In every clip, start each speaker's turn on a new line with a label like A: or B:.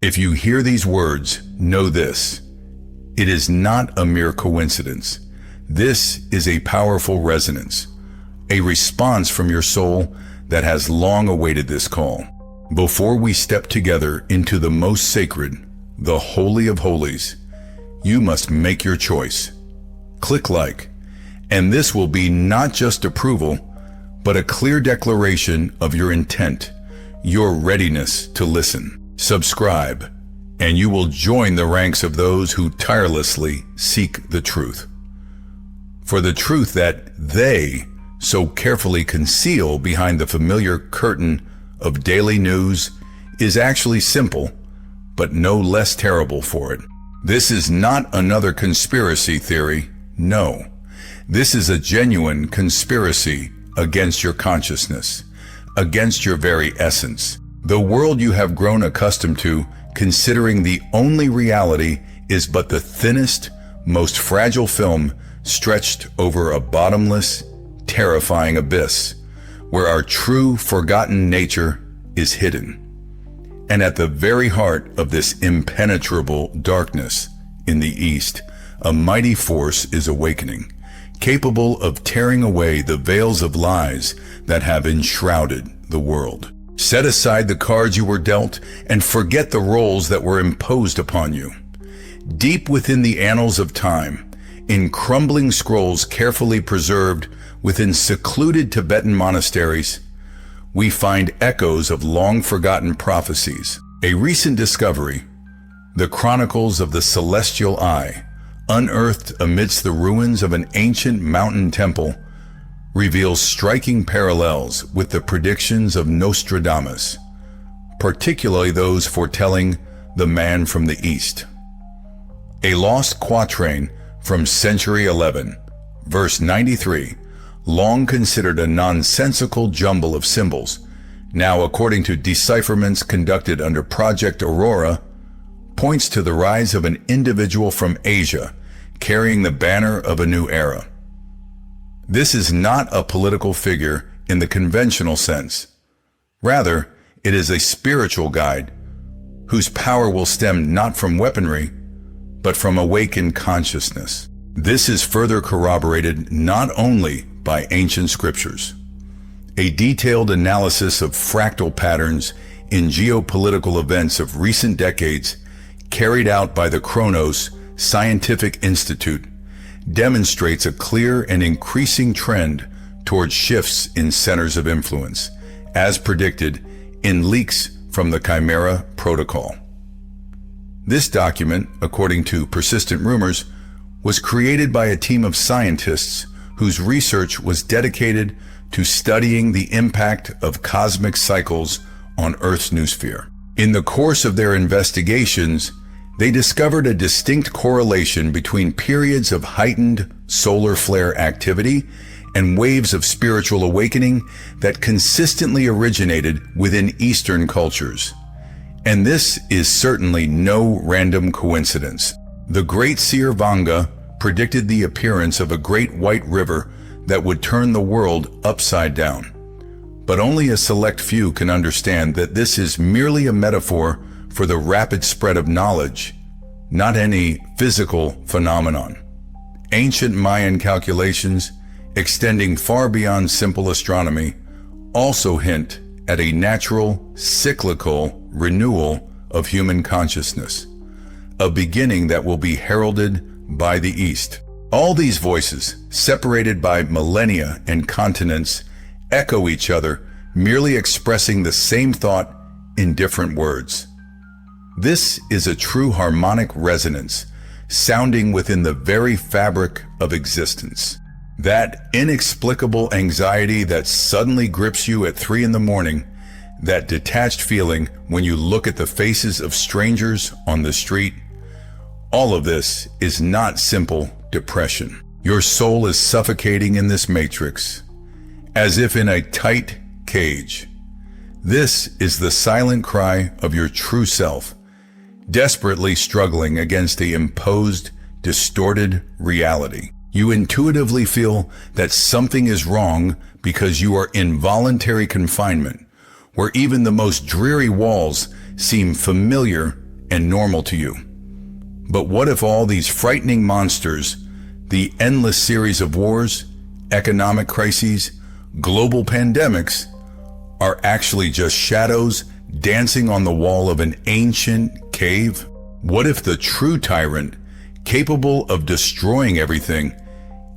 A: If you hear these words, know this. It is not a mere coincidence. This is a powerful resonance, a response from your soul that has long awaited this call. Before we step together into the most sacred, the Holy of Holies, you must make your choice. Click like, and this will be not just approval, but a clear declaration of your intent, your readiness to listen. Subscribe, and you will join the ranks of those who tirelessly seek the truth. For the truth that they so carefully conceal behind the familiar curtain of daily news is actually simple, but no less terrible for it. This is not another conspiracy theory, no. This is a genuine conspiracy against your consciousness, against your very essence. The world you have grown accustomed to, considering the only reality is but the thinnest, most fragile film stretched over a bottomless, terrifying abyss, where our true, forgotten nature is hidden. And at the very heart of this impenetrable darkness in the East, a mighty force is awakening, capable of tearing away the veils of lies that have enshrouded the world. Set aside the cards you were dealt and forget the roles that were imposed upon you. Deep within the annals of time, in crumbling scrolls carefully preserved within secluded Tibetan monasteries, we find echoes of long-forgotten prophecies. A recent discovery, the Chronicles of the Celestial Eye, unearthed amidst the ruins of an ancient mountain temple, reveals striking parallels with the predictions of Nostradamus, particularly those foretelling the man from the East. A lost quatrain from century 11, verse 93, long considered a nonsensical jumble of symbols, now according to decipherments conducted under Project Aurora, points to the rise of an individual from Asia carrying the banner of a new era. This is not a political figure in the conventional sense. Rather, it is a spiritual guide whose power will stem not from weaponry, but from awakened consciousness. This is further corroborated not only by ancient scriptures. A detailed analysis of fractal patterns in geopolitical events of recent decades carried out by the Kronos Scientific Institute demonstrates a clear and increasing trend towards shifts in centers of influence, as predicted in leaks from the Chimera Protocol. This document, according to persistent rumors, was created by a team of scientists whose research was dedicated to studying the impact of cosmic cycles on Earth's noosphere. In the course of their investigations, they discovered a distinct correlation between periods of heightened solar flare activity and waves of spiritual awakening that consistently originated within Eastern cultures. And this is certainly no random coincidence. The great seer Vanga predicted the appearance of a great white river that would turn the world upside down. But only a select few can understand that this is merely a metaphor for the rapid spread of knowledge, not any physical phenomenon. Ancient Mayan calculations, extending far beyond simple astronomy, also hint at a natural, cyclical renewal of human consciousness, a beginning that will be heralded by the East. All these voices, separated by millennia and continents, echo each other, merely expressing the same thought in different words. This is a true harmonic resonance, sounding within the very fabric of existence. That inexplicable anxiety that suddenly grips you at 3 a.m, that detached feeling when you look at the faces of strangers on the street, all of this is not simple depression. Your soul is suffocating in this matrix, as if in a tight cage. This is the silent cry of your true self, desperately struggling against the imposed, distorted reality. You intuitively feel that something is wrong because you are in voluntary confinement, where even the most dreary walls seem familiar and normal to you. But what if all these frightening monsters, the endless series of wars, economic crises, global pandemics, are actually just shadows dancing on the wall of an ancient cave? What if the true tyrant, capable of destroying everything,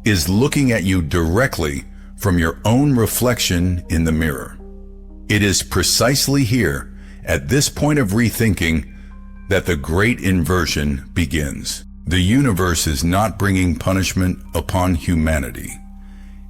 A: is looking at you directly from your own reflection in the mirror? It is precisely here, at this point of rethinking, that the great inversion begins. The universe is not bringing punishment upon humanity.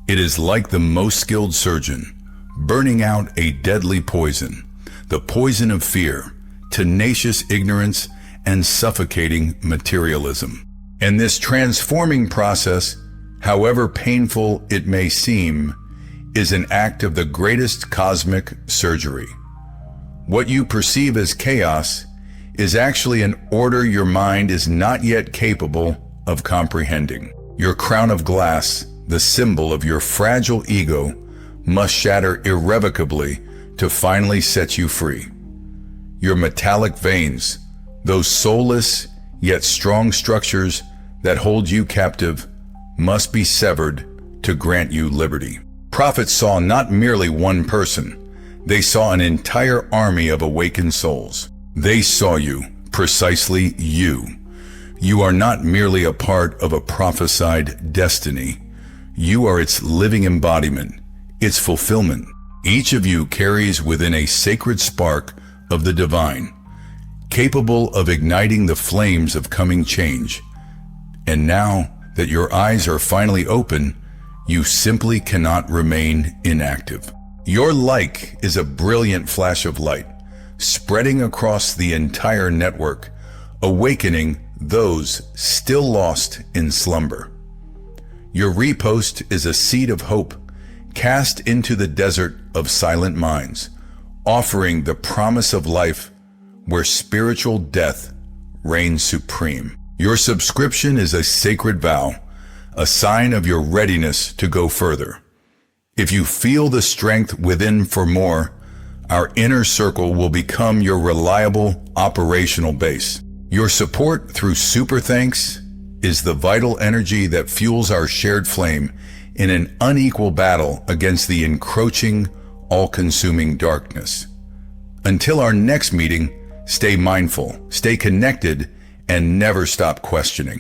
A: It is like the most skilled surgeon, burning out a deadly poison, the poison of fear, tenacious ignorance, and suffocating materialism. And this transforming process, however painful it may seem, is an act of the greatest cosmic surgery. What you perceive as chaos is actually an order your mind is not yet capable of comprehending. Your crown of glass, the symbol of your fragile ego, must shatter irrevocably to finally set you free. Your metallic veins, those soulless yet strong structures that hold you captive, must be severed to grant you liberty. Prophets saw not merely one person, they saw an entire army of awakened souls. They saw you, precisely you. You are not merely a part of a prophesied destiny. You are its living embodiment, its fulfillment. Each of you carries within a sacred spark of the divine, capable of igniting the flames of coming change. And now that your eyes are finally open, you simply cannot remain inactive. Your like is a brilliant flash of light, spreading across the entire network, awakening those still lost in slumber. Your repost is a seed of hope, cast into the desert of silent minds, offering the promise of life where spiritual death reigns supreme. Your subscription is a sacred vow, a sign of your readiness to go further. If you feel the strength within for more, our inner circle will become your reliable operational base. Your support through Super Thanks is the vital energy that fuels our shared flame in an unequal battle against the encroaching, all-consuming darkness. Until our next meeting, stay mindful, stay connected, and never stop questioning.